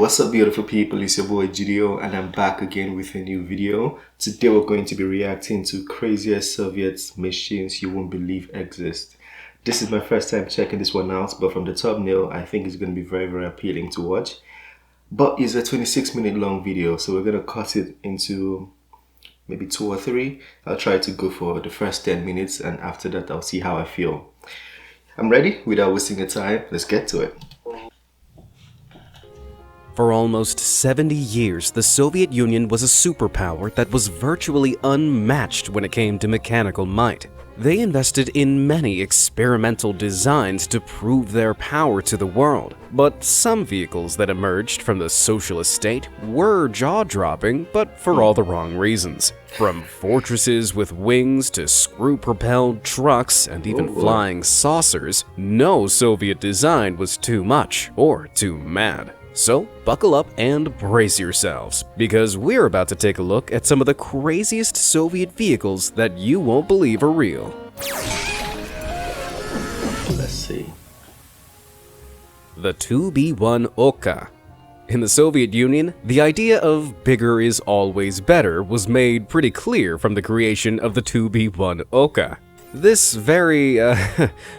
What's up, beautiful people? It's your boy Judeo, and I'm back again with a new video. Today we're going to be reacting to craziest Soviet machines you won't believe exist. This is my first time checking this one out, but from the thumbnail I think it's going to be very appealing to watch. But it's a 26-minute long video, so we're going to cut it into maybe 2 or 3. I'll try to go for the first 10 minutes, and after that I'll see how I feel. I'm ready. Without wasting your time, let's get to it. For almost 70 years, the Soviet Union was a superpower that was virtually unmatched when it came to mechanical might. They invested in many experimental designs to prove their power to the world, but some vehicles that emerged from the socialist state were jaw-dropping, but for all the wrong reasons. From fortresses with wings to screw-propelled trucks and even flying saucers, no Soviet design was too much or too mad. So buckle up and brace yourselves, because we're about to take a look at some of the craziest Soviet vehicles that you won't believe are real. Let's see. The 2B1 Oka. In the Soviet Union, the idea of bigger is always better was made pretty clear from the creation of the 2B1 Oka. This very,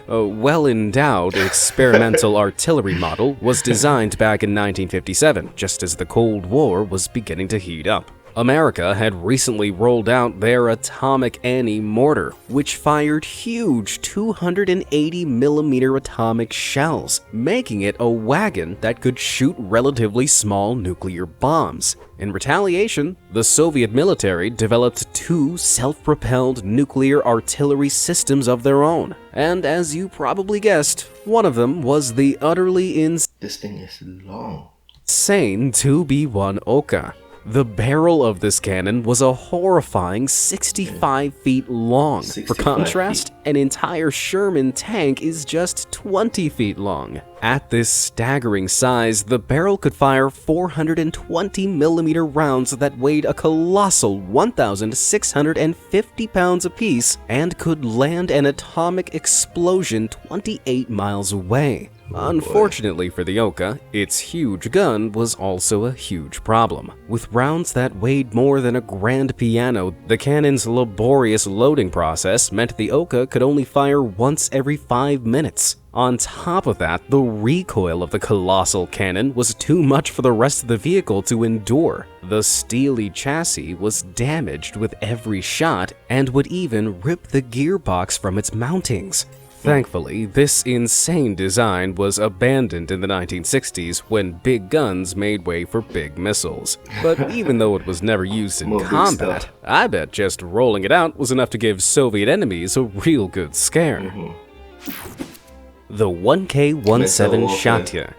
well-endowed experimental artillery model was designed back in 1957, just as the Cold War was beginning to heat up. America had recently rolled out their Atomic Annie mortar, which fired huge 280mm atomic shells, making it a wagon that could shoot relatively small nuclear bombs. In retaliation, the Soviet military developed 2 self-propelled nuclear artillery systems of their own. And as you probably guessed, one of them was the utterly This thing is long. insane 2B1 Oka. The barrel of this cannon was a horrifying 65 feet long. For contrast, an entire Sherman tank is just 20 feet long. At this staggering size, the barrel could fire 420mm rounds that weighed a colossal 1,650 pounds apiece and could land an atomic explosion 28 miles away. Unfortunately for the Oka, its huge gun was also a huge problem. With rounds that weighed more than a grand piano, the cannon's laborious loading process meant the Oka could only fire once every 5 minutes. On top of that, the recoil of the colossal cannon was too much for the rest of the vehicle to endure. The steely chassis was damaged with every shot and would even rip the gearbox from its mountings. Thankfully, this insane design was abandoned in the 1960s when big guns made way for big missiles. But even though it was never used in combat, I bet just rolling it out was enough to give Soviet enemies a real good scare. The 1K-17 Shatya.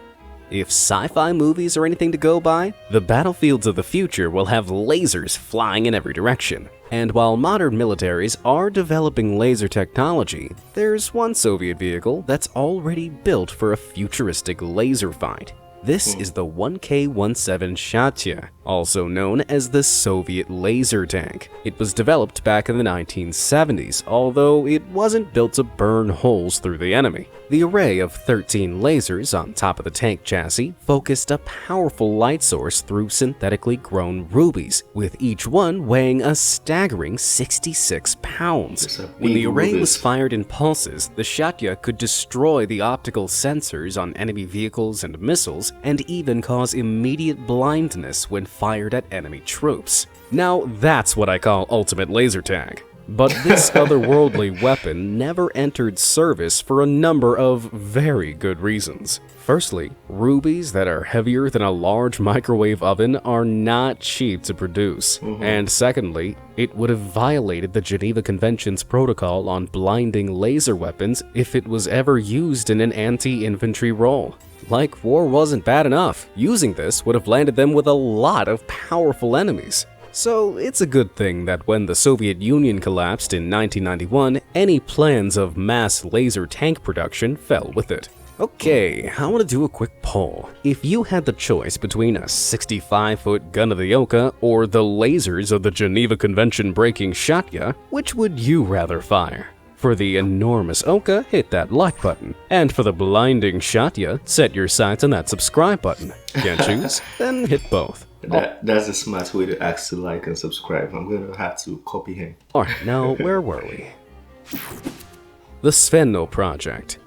If sci-fi movies are anything to go by, the battlefields of the future will have lasers flying in every direction. And while modern militaries are developing laser technology, there's one Soviet vehicle that's already built for a futuristic laser fight. This is the 1K-17 Shatya, also known as the Soviet laser tank. It was developed back in the 1970s, although it wasn't built to burn holes through the enemy. The array of 13 lasers on top of the tank chassis focused a powerful light source through synthetically grown rubies, with each one weighing a staggering 66 pounds. When the array was fired in pulses, the Shatya could destroy the optical sensors on enemy vehicles and missiles, and even cause immediate blindness when fired at enemy troops. Now that's what I call ultimate laser tag. But this otherworldly weapon never entered service for a number of very good reasons. Firstly, rubies that are heavier than a large microwave oven are not cheap to produce. And secondly, it would have violated the Geneva Convention's protocol on blinding laser weapons if it was ever used in an anti-infantry role. Like war wasn't bad enough, using this would have landed them with a lot of powerful enemies. So it's a good thing that when the Soviet Union collapsed in 1991, any plans of mass laser tank production fell with it. Okay, I want to do a quick poll. If you had the choice between a 65-foot gun of the Oka or the lasers of the Geneva Convention breaking Shatya, which would you rather fire? For the enormous Oka, hit that like button. And for the blinding Shatya, set your sights on that subscribe button. Can't choose? Then hit both. That's a smart way to ask to like and subscribe. I'm gonna have to copy him. Alright, now where were we? The Veno Project.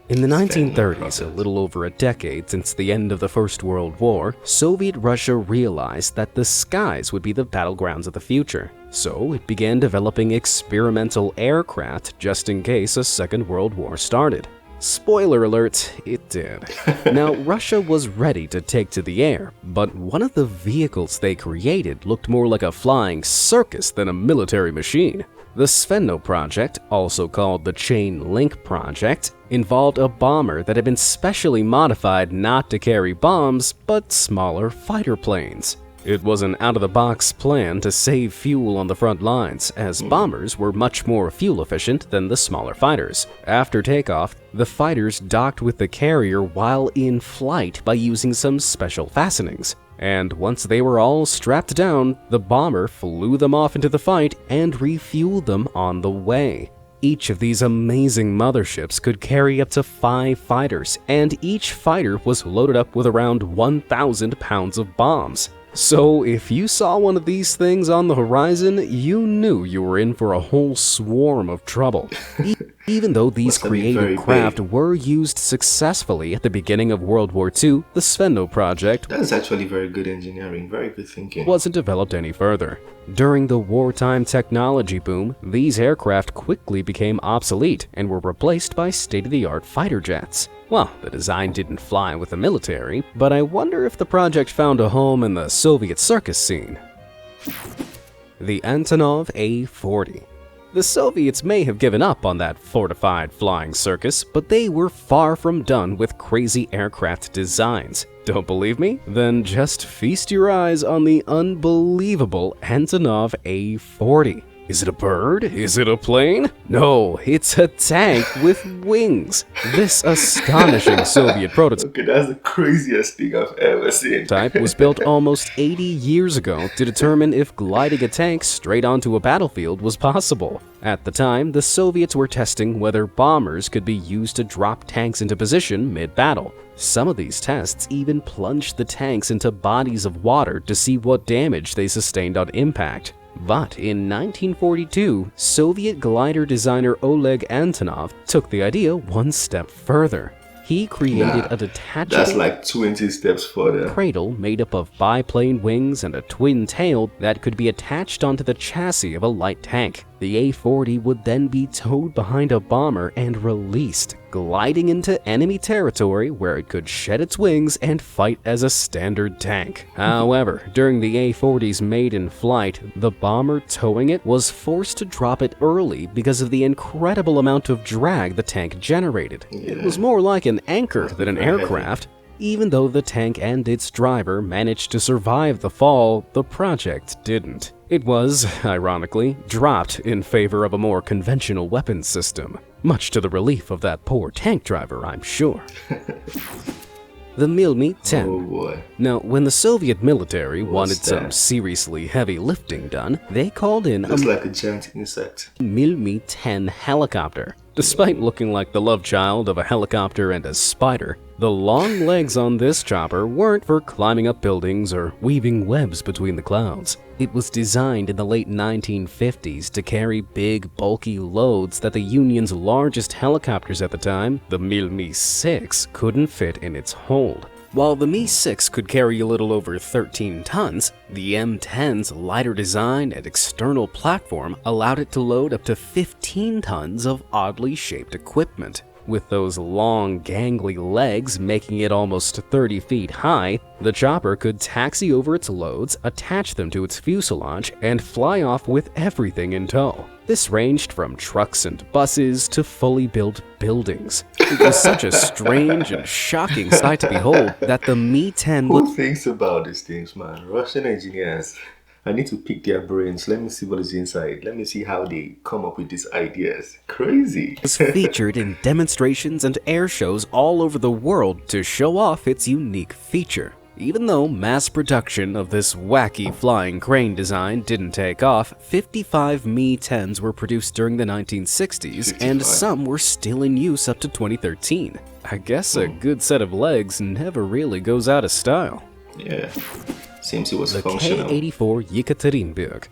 In the 1930s, a little over a decade since the end of the First World War, Soviet Russia realized that the skies would be the battlegrounds of the future. So it began developing experimental aircraft just in case a Second World War started. Spoiler alert, it did. Now, Russia was ready to take to the air, but one of the vehicles they created looked more like a flying circus than a military machine. The Veno Project, also called the Chain Link Project, involved a bomber that had been specially modified not to carry bombs, but smaller fighter planes. It was an out-of-the-box plan to save fuel on the front lines, as bombers were much more fuel-efficient than the smaller fighters. After takeoff, the fighters docked with the carrier while in flight by using some special fastenings. And once they were all strapped down, the bomber flew them off into the fight and refueled them on the way. Each of these amazing motherships could carry up to 5 fighters, and each fighter was loaded up with around 1,000 pounds of bombs. So if you saw one of these things on the horizon, you knew you were in for a whole swarm of trouble. Even though these creative craft were used successfully at the beginning of World War II, the Veno Project That is actually very good engineering, very good thinking. wasn't developed any further. During the wartime technology boom, these aircraft quickly became obsolete and were replaced by state-of-the-art fighter jets. Well, the design didn't fly with the military, but I wonder if the project found a home in the Soviet circus scene. The Antonov A40. The Soviets may have given up on that fortified flying circus, but they were far from done with crazy aircraft designs. Don't believe me? Then just feast your eyes on the unbelievable Antonov A40. Is it a bird? Is it a plane? No, it's a tank with wings. This astonishing Soviet prototype Okay, that's the craziest thing I've ever seen. was built almost 80 years ago to determine if gliding a tank straight onto a battlefield was possible. At the time, the Soviets were testing whether bombers could be used to drop tanks into position mid-battle. Some of these tests even plunged the tanks into bodies of water to see what damage they sustained on impact. But in 1942, Soviet glider designer Oleg Antonov took the idea one step further. He created a detachable That's like 20 steps further. cradle made up of biplane wings and a twin tail that could be attached onto the chassis of a light tank. The A40 would then be towed behind a bomber and released, gliding into enemy territory where it could shed its wings and fight as a standard tank. However, during the A40's maiden flight, the bomber towing it was forced to drop it early because of the incredible amount of drag the tank generated. It was more like an anchor than an aircraft. Even though the tank and its driver managed to survive the fall, the project didn't. It was, ironically, dropped in favor of a more conventional weapons system, much to the relief of that poor tank driver, I'm sure. The Mil-Me-10. Oh boy. Now, when the Soviet military wanted some seriously heavy lifting done, they called in Looks like a giant insect. Mil-Me-10 helicopter. Despite looking like the love child of a helicopter and a spider, the long legs on this chopper weren't for climbing up buildings or weaving webs between the clouds. It was designed in the late 1950s to carry big, bulky loads that the Union's largest helicopters at the time, the Mil-Me-6, couldn't fit in its hold. While the Mi-6 could carry a little over 13 tons, the M10's lighter design and external platform allowed it to load up to 15 tons of oddly shaped equipment. With those long, gangly legs making it almost 30 feet high, the chopper could taxi over its loads, attach them to its fuselage, and fly off with everything in tow. This ranged from trucks and buses to fully built buildings. It was such a strange and shocking sight to behold that the Mi-10 Who thinks about these things, man? Russian engineers. I need to pick their brains. Let me see what is inside. Let me see how they come up with these ideas. Crazy. was featured in demonstrations and air shows all over the world to show off its unique feature. Even though mass production of this wacky flying crane design didn't take off, 55 Mi-10s were produced during the 1960s, and some were still in use up to 2013. I guess a good set of legs never really goes out of style. Yeah, seems it was the functional. K-84 Yekaterinburg.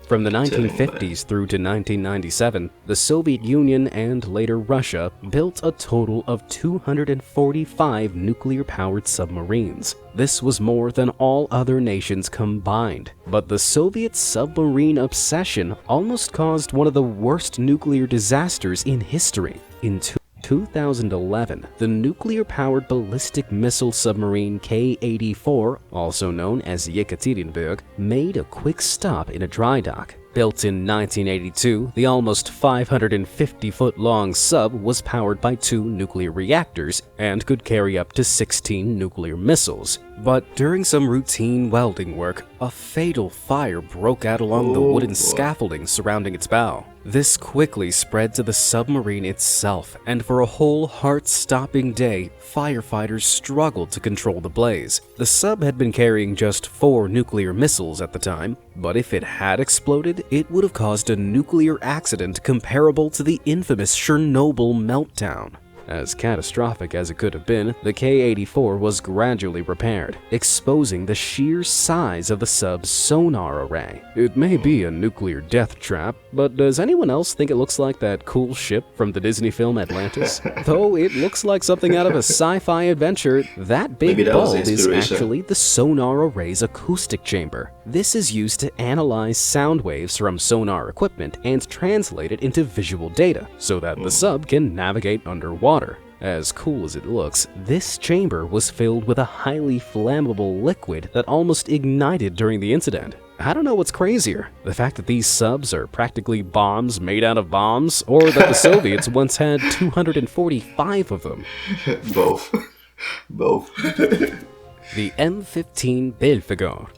From the 1950s through to 1997, the Soviet Union and later Russia built a total of 245 nuclear-powered submarines. This was more than all other nations combined. But the Soviet submarine obsession almost caused one of the worst nuclear disasters in history. In 2011, the nuclear-powered ballistic missile submarine K-84, also known as Yekaterinburg, made a quick stop in a dry dock. Built in 1982, the almost 550-foot-long sub was powered by 2 nuclear reactors and could carry up to 16 nuclear missiles. But during some routine welding work, a fatal fire broke out along the wooden scaffolding surrounding its bow. This quickly spread to the submarine itself, and for a whole heart-stopping day, firefighters struggled to control the blaze. The sub had been carrying just 4 nuclear missiles at the time, but if it had exploded, it would have caused a nuclear accident comparable to the infamous Chernobyl meltdown. As catastrophic as it could have been, the K-84 was gradually repaired, exposing the sheer size of the sub's sonar array. It may be a nuclear death trap, but does anyone else think it looks like that cool ship from the Disney film Atlantis? Though it looks like something out of a sci-fi adventure, that big bulb is actually the sonar array's acoustic chamber. This is used to analyze sound waves from sonar equipment and translate it into visual data, so that the sub can navigate underwater. As cool as it looks, this chamber was filled with a highly flammable liquid that almost ignited during the incident. I don't know what's crazier, the fact that these subs are practically bombs made out of bombs, or that the Soviets once had 245 of them. Both. The M15 Belfegor.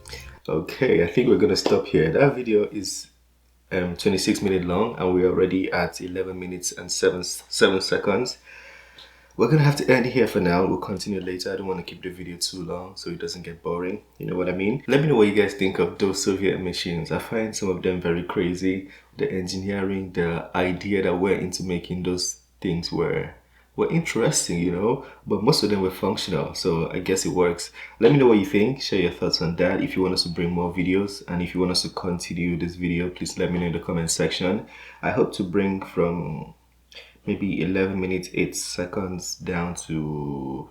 Okay, I think we're gonna stop here. That video is 26 minutes long, and we're already at 11 minutes and 7 seconds. We're gonna have to end here for now. We'll continue later. I don't want to keep the video too long so it doesn't get boring. You know what I mean? Let me know what you guys think of those Soviet machines. I find some of them very crazy. The engineering, the idea that went into making those things were interesting, you know, but most of them were functional, so I guess it works. Let me know what you think. Share your thoughts on that. If you want us to bring more videos, and if you want us to continue this video, please let me know in the comment section. I hope to bring from maybe 11 minutes 8 seconds down to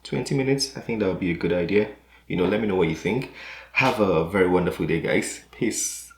20 minutes. I think that would be a good idea. You know, let me know what you think. Have a very wonderful day, guys. Peace.